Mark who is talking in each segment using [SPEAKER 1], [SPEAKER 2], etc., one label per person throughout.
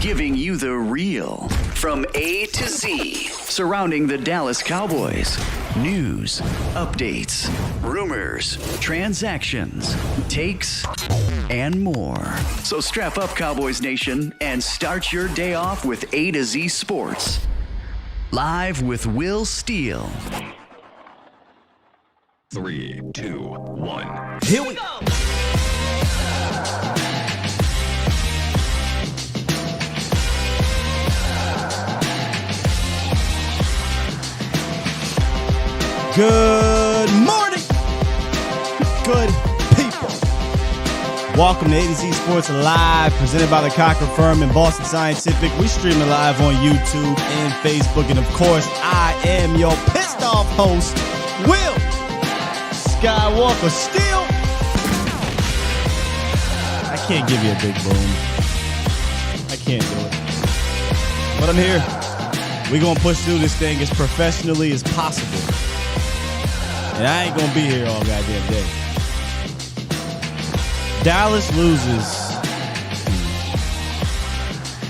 [SPEAKER 1] giving you the real from A to Z surrounding the Dallas Cowboys. News, updates, rumors, transactions, takes, and more. So strap up, Cowboys Nation, and start your day off with A to Z Sports. Live with Will Steele.
[SPEAKER 2] 3, 2, 1.
[SPEAKER 3] Here we go. Good morning, good people. Welcome to A to Z Sports Live, presented by the Cochran Firm and Boston Scientific. We streaming live on YouTube and Facebook, and of course, I am your pissed off host, Will Skywalker. Still, I can't give you a big boom. I can't do it, but I'm here. We're gonna push through this thing as professionally as possible. And I ain't going to be here all goddamn day. Dallas loses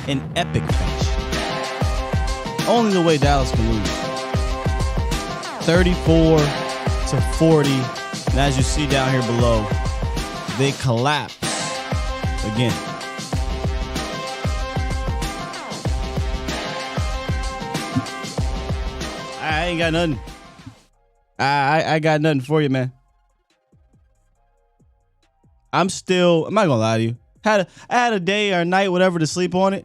[SPEAKER 3] in epic fashion. Only the way Dallas can lose. 34-40. And as you see down here below, they collapse again. I ain't got nothing. I got nothing for you, man. I'm not gonna lie to you. I had a day or a night, whatever, to sleep on it.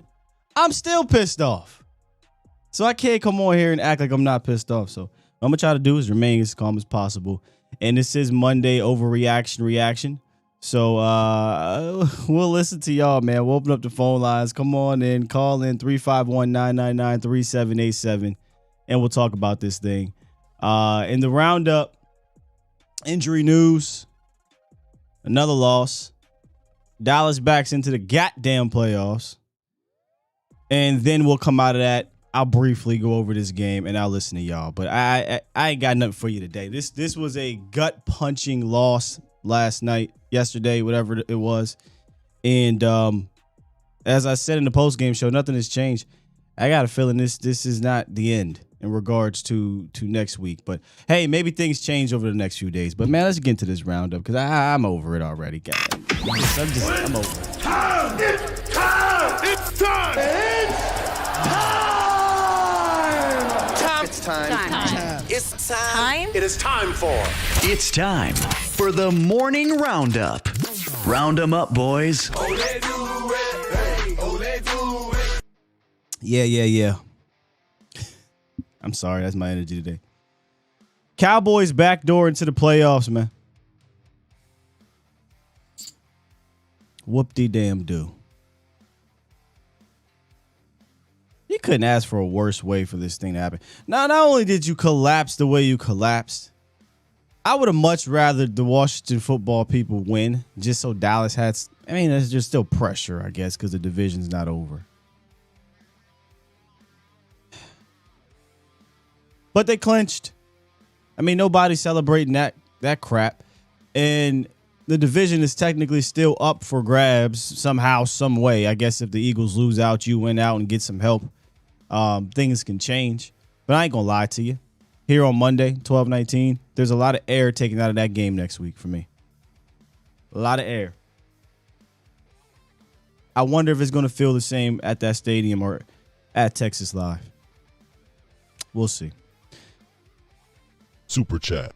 [SPEAKER 3] I'm still pissed off. So I can't come on here and act like I'm not pissed off. So what I'm gonna try to do is remain as calm as possible. And this is Monday overreaction reaction. So we'll listen to y'all, man. We'll open up the phone lines. Come on in, call in 351-999-3787, and we'll talk about this thing. In the roundup, injury news, another loss. Dallas backs into the goddamn playoffs. And then we'll come out of that. I'll briefly go over this game and I'll listen to y'all. But I ain't got nothing for you today. This was a gut-punching loss yesterday, whatever it was. And as I said in the post-game show, nothing has changed. I got a feeling this is not the end in regards to next week. But, hey, maybe things change over the next few days. But, man, let's get into this roundup because I'm over it already. God, I'm over it.
[SPEAKER 4] It's time! It's time! It's time! It's time! It's time! It is time for...
[SPEAKER 1] It's time for the morning roundup. Round 'em up, boys.
[SPEAKER 3] Yeah. I'm sorry, that's my energy today. Cowboys backdoor into the playoffs, man. Whoop-de-damn-do. You couldn't ask for a worse way for this thing to happen. Now, not only did you collapse the way you collapsed, I would have much rather the Washington football people win, just so Dallas had... I mean, there's just still pressure, I guess, because the division's not over. But they clinched. I mean, nobody's celebrating that crap. And the division is technically still up for grabs somehow, some way. I guess if the Eagles lose out, you win out and get some help. Things can change. But I ain't going to lie to you. Here on Monday, 12-19, there's a lot of air taken out of that game next week for me. A lot of air. I wonder if it's going to feel the same at that stadium or at Texas Live. We'll see.
[SPEAKER 2] Super chat.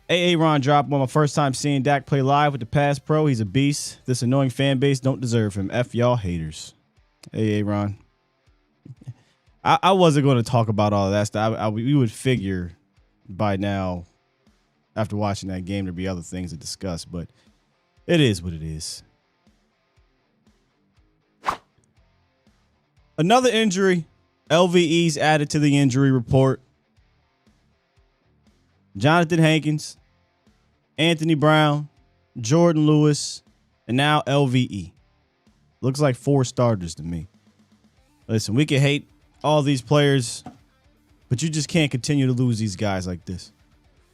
[SPEAKER 3] Ron dropped on my first time seeing Dak play live with the Pass Pro. He's a beast. This annoying fan base don't deserve him. F y'all haters. Ron. I wasn't going to talk about all of that stuff. We would figure by now, after watching that game, there'd be other things to discuss, but it is what it is. Another injury. LVE's added to the injury report. Jonathan Hankins, Anthony Brown, Jordan Lewis, and now LVE. Looks like 4 starters to me. Listen, we can hate all these players, but you just can't continue to lose these guys like this.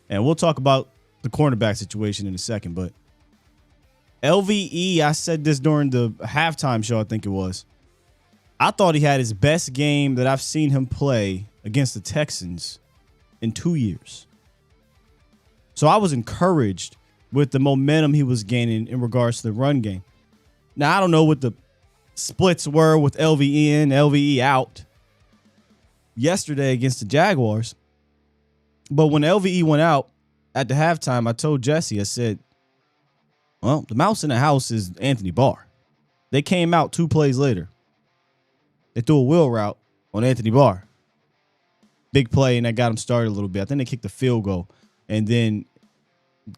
[SPEAKER 3] And we'll talk about the cornerback situation in a second, but LVE, I said this during the halftime show, I think it was. I thought he had his best game that I've seen him play against the Texans in 2 years. So I was encouraged with the momentum he was gaining in regards to the run game. Now, I don't know what the splits were with LVE in, LVE out yesterday against the Jaguars. But when LVE went out at the halftime, I told Jesse, I said, well, the mouse in the house is Anthony Barr. They came out 2 plays later. They threw a wheel route on Anthony Barr. Big play, and that got him started a little bit. I think they kicked a field goal, and then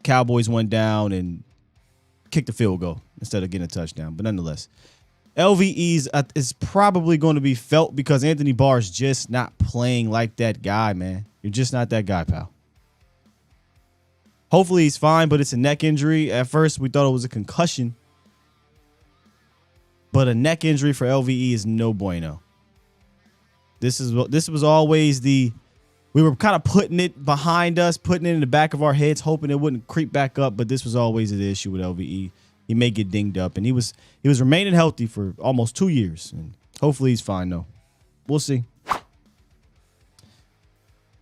[SPEAKER 3] Cowboys went down and kicked a field goal instead of getting a touchdown. But nonetheless, LVE's is probably going to be felt because Anthony Barr's just not playing like that guy, man. You're just not that guy, pal. Hopefully he's fine, but it's a neck injury. At first, we thought it was a concussion. But a neck injury for LVE is no bueno. This was always we were kind of putting it behind us, putting it in the back of our heads, hoping it wouldn't creep back up. But this was always the issue with LVE. He may get dinged up, and he was remaining healthy for almost 2 years, and hopefully he's fine though. We'll see.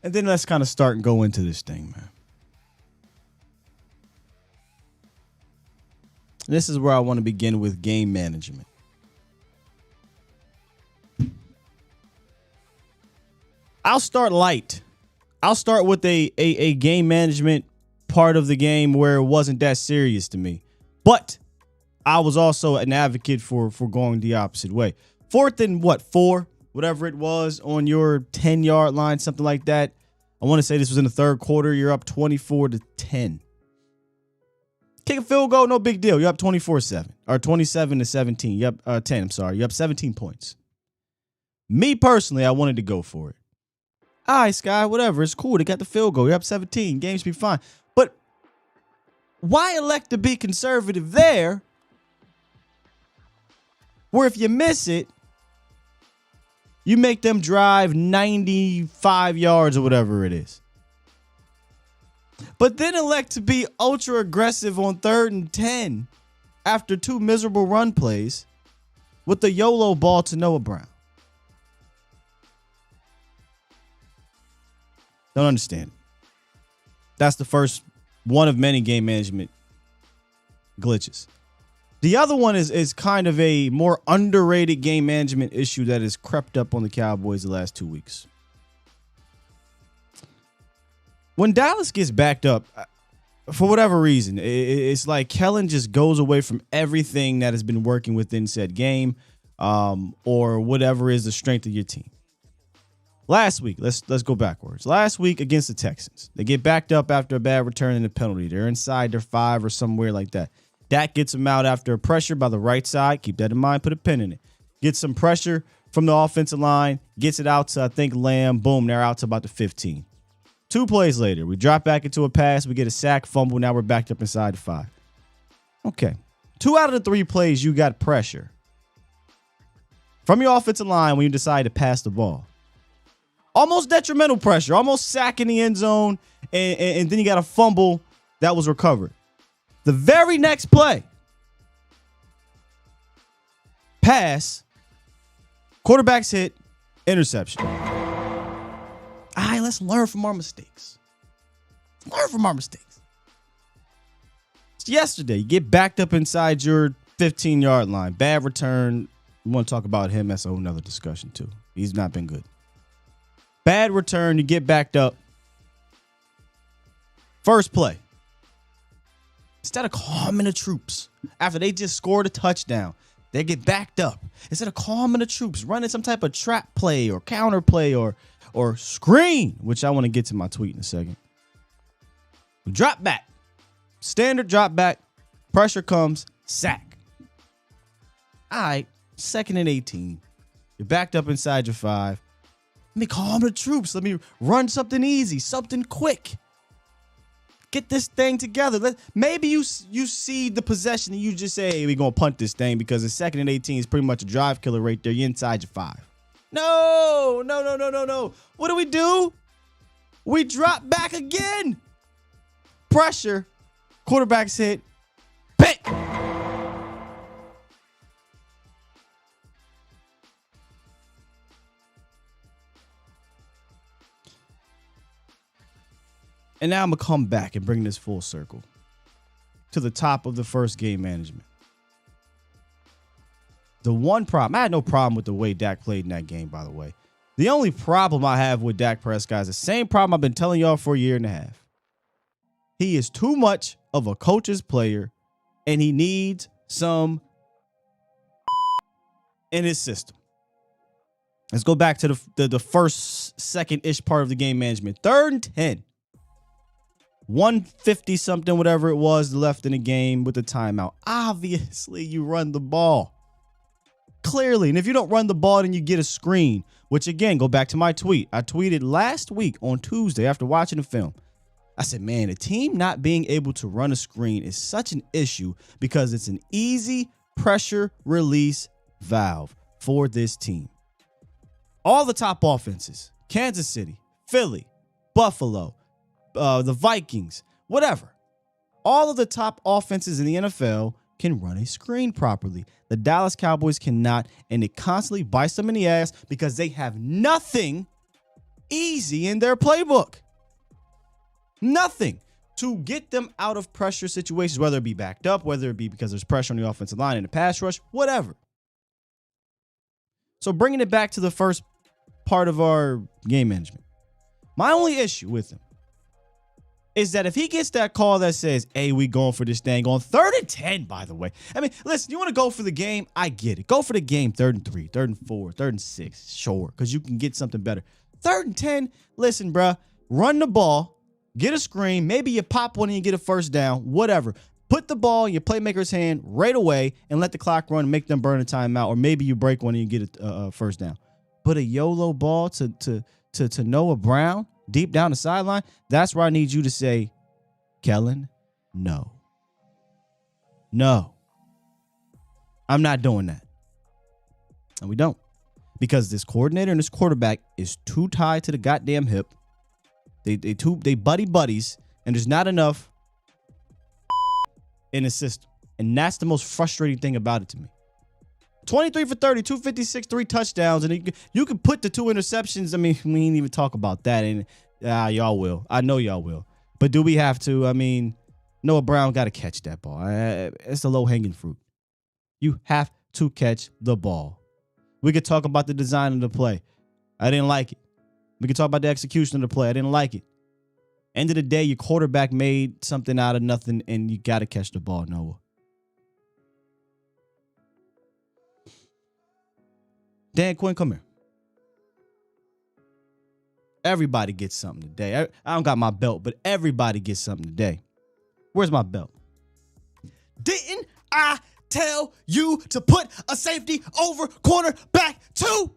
[SPEAKER 3] And then let's kind of start and go into this thing, man. This is where I want to begin with game management. I'll start light. I'll start with a game management part of the game where it wasn't that serious to me. But I was also an advocate for going the opposite way. 4th and 4, whatever it was, on your 10-yard line, something like that. I want to say this was in the 3rd quarter. You're up 24-10. Kick a field goal, no big deal. You're up 24-7 or 27-17. You're up 10. I'm sorry. You're up 17 points. Me personally, I wanted to go for it. All right, Sky, whatever. It's cool. They got the field goal. You're up 17. Games be fine. But why elect to be conservative there where if you miss it, you make them drive 95 yards or whatever it is? But then elect to be ultra aggressive on 3rd and 10 after 2 miserable run plays with the YOLO ball to Noah Brown. Don't understand. That's the first one of many game management glitches. The other one is kind of a more underrated game management issue that has crept up on the Cowboys the last 2 weeks. When Dallas gets backed up, for whatever reason, it's like Kellen just goes away from everything that has been working within said game, or whatever is the strength of your team. Last week, let's go backwards. Last week against the Texans, they get backed up after a bad return and a penalty. They're inside their 5 or somewhere like that. Dak gets them out after a pressure by the right side. Keep that in mind. Put a pin in it. Gets some pressure from the offensive line. Gets it out to, I think, Lamb. Boom, they're out to about the 15. 2 plays later, we drop back into a pass. We get a sack, fumble. Now we're backed up inside the 5. Okay. 2 out of the 3 plays, you got pressure from your offensive line when you decide to pass the ball. Almost detrimental pressure, almost sack in the end zone, and then you got a fumble that was recovered. The very next play, pass, quarterback's hit, interception. All right, let's learn from our mistakes. Learn from our mistakes. It's yesterday, you get backed up inside your 15-yard line. Bad return. We want to talk about him. That's a whole nother discussion, too. He's not been good. Bad return, you get backed up. First play. Instead of calming the troops after they just scored a touchdown, they get backed up. Instead of calming the troops, running some type of trap play or counter play or screen, which I want to get to my tweet in a second. Drop back. Standard drop back. Pressure comes. Sack. All right. 2nd and 18. You're backed up inside your 5. Let me calm the troops. Let me run something easy, something quick. Get this thing together. Maybe you see the possession and you just say, hey, we're going to punt this thing because the 2nd and 18 is pretty much a drive killer right there. You're inside your 5. No. What do? We drop back again. Pressure. Quarterback's hit. Pick. And now I'm going to come back and bring this full circle to the top of the first game management. The one problem, I had no problem with the way Dak played in that game, by the way. The only problem I have with Dak Prescott is the same problem I've been telling y'all for a year and a half. He is too much of a coach's player, and he needs some in his system. Let's go back to the first, second-ish part of the game management. 3rd and 10. 150-something, whatever it was, left in the game with the timeout. Obviously, you run the ball. Clearly. And if you don't run the ball, then you get a screen. Which, again, go back to my tweet. I tweeted last week on Tuesday after watching the film. I said, man, a team not being able to run a screen is such an issue because it's an easy pressure release valve for this team. All the top offenses, Kansas City, Philly, Buffalo, the Vikings, whatever. All of the top offenses in the NFL can run a screen properly. The Dallas Cowboys cannot, and it constantly bites them in the ass because they have nothing easy in their playbook. Nothing to get them out of pressure situations, whether it be backed up, whether it be because there's pressure on the offensive line in the pass rush, whatever. So bringing it back to the first part of our game management. My only issue with him is that if he gets that call that says, hey, we going for this thing on 3rd and 10, by the way. I mean, listen, you want to go for the game? I get it. Go for the game 3rd and 3, 3rd and 4, 3rd and 6. Sure, because you can get something better. 3rd and 10, listen, bruh, run the ball, get a screen. Maybe you pop one and you get a first down, whatever. Put the ball in your playmaker's hand right away and let the clock run and make them burn a timeout. Or maybe you break one and you get a first down. But a YOLO ball to Noah Brown deep down the sideline, that's where I need you to say, Kellen, no. No. I'm not doing that. And we don't. Because this coordinator and this quarterback is too tied to the goddamn hip. They buddies, and there's not enough in the system. And that's the most frustrating thing about it to me. 23 for 30, 256, 3 touchdowns, and you can put the 2 interceptions. I mean, we ain't even talk about that, and y'all will. I know y'all will. But do we have to? I mean, Noah Brown got to catch that ball. It's the low-hanging fruit. You have to catch the ball. We could talk about the design of the play. I didn't like it. We could talk about the execution of the play. I didn't like it. End of the day, your quarterback made something out of nothing, and you got to catch the ball, Noah. Dan Quinn, come here. Everybody gets something today. I don't got my belt, but everybody gets something today. Where's my belt? Didn't I tell you to put a safety over cornerback 2?